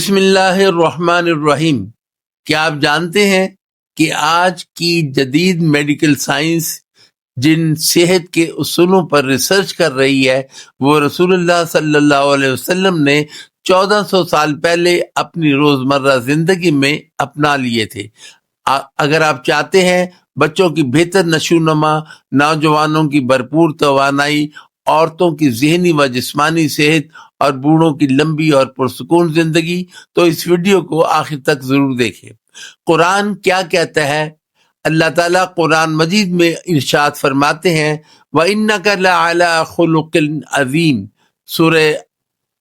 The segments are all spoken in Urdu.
بسم اللہ الرحمن الرحیم۔ کیا آپ جانتے ہیں کہ آج کی جدید میڈیکل سائنس جن صحت کے اصولوں پر ریسرچ کر رہی ہے وہ رسول اللہ صلی اللہ علیہ وسلم نے 1400 سال پہلے اپنی روزمرہ زندگی میں اپنا لیے تھے۔ اگر آپ چاہتے ہیں بچوں کی بہتر نشوونما، نوجوانوں کی بھرپور توانائی، عورتوں کی ذہنی و جسمانی صحت اور بوڑھوں کی لمبی اور پرسکون زندگی، تو اس ویڈیو کو آخر تک ضرور دیکھیں۔ قرآن کیا کہتا ہے؟ اللہ تعالیٰ قرآن مجید میں ارشاد فرماتے ہیں وَإِنَّكَ لَعَلَىٰ خُلُقٍ عَظِيمٍ، سورہ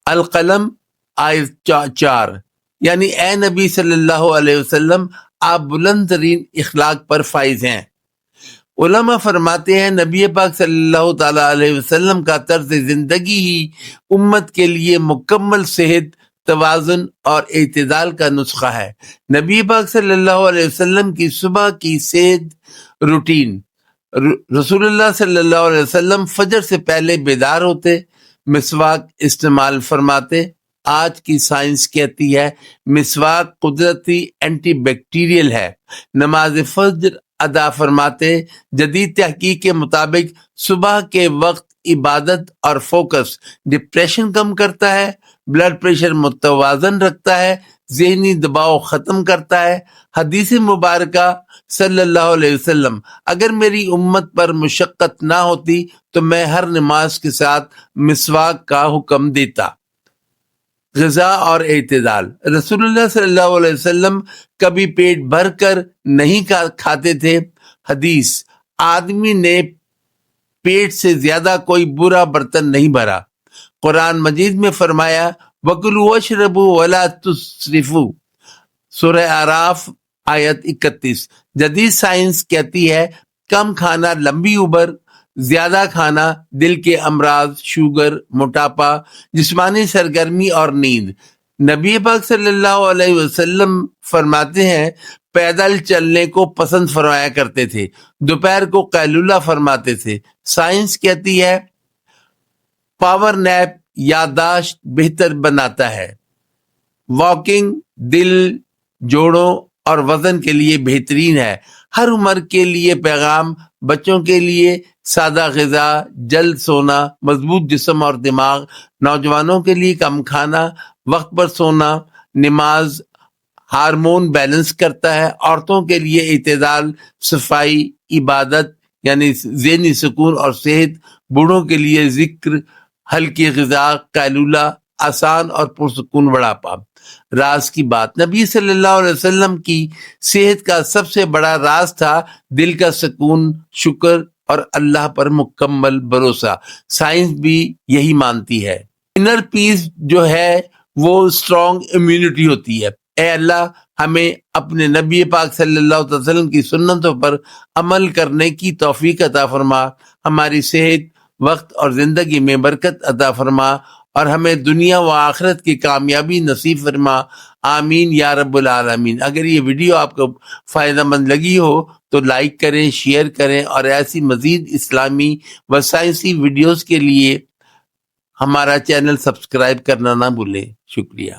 القلم آیت 4، یعنی اے نبی صلی اللہ علیہ وسلم آپ بلند ترین اخلاق پر فائز ہیں۔ علماء فرماتے ہیں نبی پاک صلی اللہ تعالیٰ علیہ وسلم کا طرز زندگی ہی امت کے لیے مکمل صحت، توازن اور اعتدال کا نسخہ ہے۔ نبی پاک صلی اللہ علیہ وسلم کی صبح کی صحت روٹین: رسول اللہ صلی اللہ علیہ وسلم فجر سے پہلے بیدار ہوتے، مسواک استعمال فرماتے۔ آج کی سائنس کہتی ہے مسواک قدرتی اینٹی بیکٹیریل ہے۔ نماز فجر ادا فرماتے۔ جدید تحقیق کے مطابق صبح کے وقت عبادت اور فوکس ڈپریشن کم کرتا ہے، بلڈ پریشر متوازن رکھتا ہے، ذہنی دباؤ ختم کرتا ہے۔ حدیث مبارکہ صلی اللہ علیہ وسلم: اگر میری امت پر مشقت نہ ہوتی تو میں ہر نماز کے ساتھ مسواک کا حکم دیتا۔ غذا اور اعتدال: رسول اللہ صلی اللہ علیہ وسلم کبھی پیٹ بھر کر نہیں کھاتے تھے۔ حدیث: آدمی نے پیٹ سے زیادہ کوئی برا برتن نہیں بھرا۔ قرآن مجید میں فرمایا وَكُلُوا وَاشْرَبُوا وَلَا تُسْرِفُوا، سورہ اعراف آیت 31۔ جدید سائنس کہتی ہے کم کھانا لمبی عمر، زیادہ کھانا دل کے امراض، شوگر، موٹاپا، جسمانی سرگرمی اور نیند۔ نبی پاک صلی اللہ علیہ وسلم فرماتے ہیں پیدل چلنے کو پسند فرمایا کرتے تھے، دوپہر کو قیلولہ فرماتے تھے۔ سائنس کہتی ہے پاور نیپ یادداشت بہتر بناتا ہے۔ واکنگ دل، جوڑوں اور وزن کے لیے بہترین ہے۔ ہر عمر کے لیے پیغام: بچوں کے لیے سادہ غذا، جلد سونا، مضبوط جسم اور دماغ۔ نوجوانوں کے لیے کم کھانا، وقت پر سونا۔ نماز ہارمون بیلنس کرتا ہے۔ عورتوں کے لیے اعتدال، صفائی، عبادت یعنی ذہنی سکون اور صحت۔ بوڑھوں کے لیے ذکر، ہلکی غذا، قیلولہ، آسان اور پرسکون بڑھاپا۔ راز کی بات: نبی صلی اللہ علیہ وسلم کی صحت کا سب سے بڑا راز تھا دل کا سکون، شکر اور اللہ پر مکمل بھروسہ۔ سائنس بھی یہی مانتی ہے۔ انر پیس جو ہے وہ اسٹرانگ امیونٹی ہوتی ہے۔ اے اللہ ہمیں اپنے نبی پاک صلی اللہ علیہ وسلم کی سنتوں پر عمل کرنے کی توفیق عطا فرما، ہماری صحت، وقت اور زندگی میں برکت عطا فرما اور ہمیں دنیا و آخرت کی کامیابی نصیب فرما، آمین یا رب العالمین۔ اگر یہ ویڈیو آپ کو فائدہ مند لگی ہو تو لائک کریں، شیئر کریں اور ایسی مزید اسلامی و سائنسی ویڈیوز کے لیے ہمارا چینل سبسکرائب کرنا نہ بھولیں۔ شکریہ۔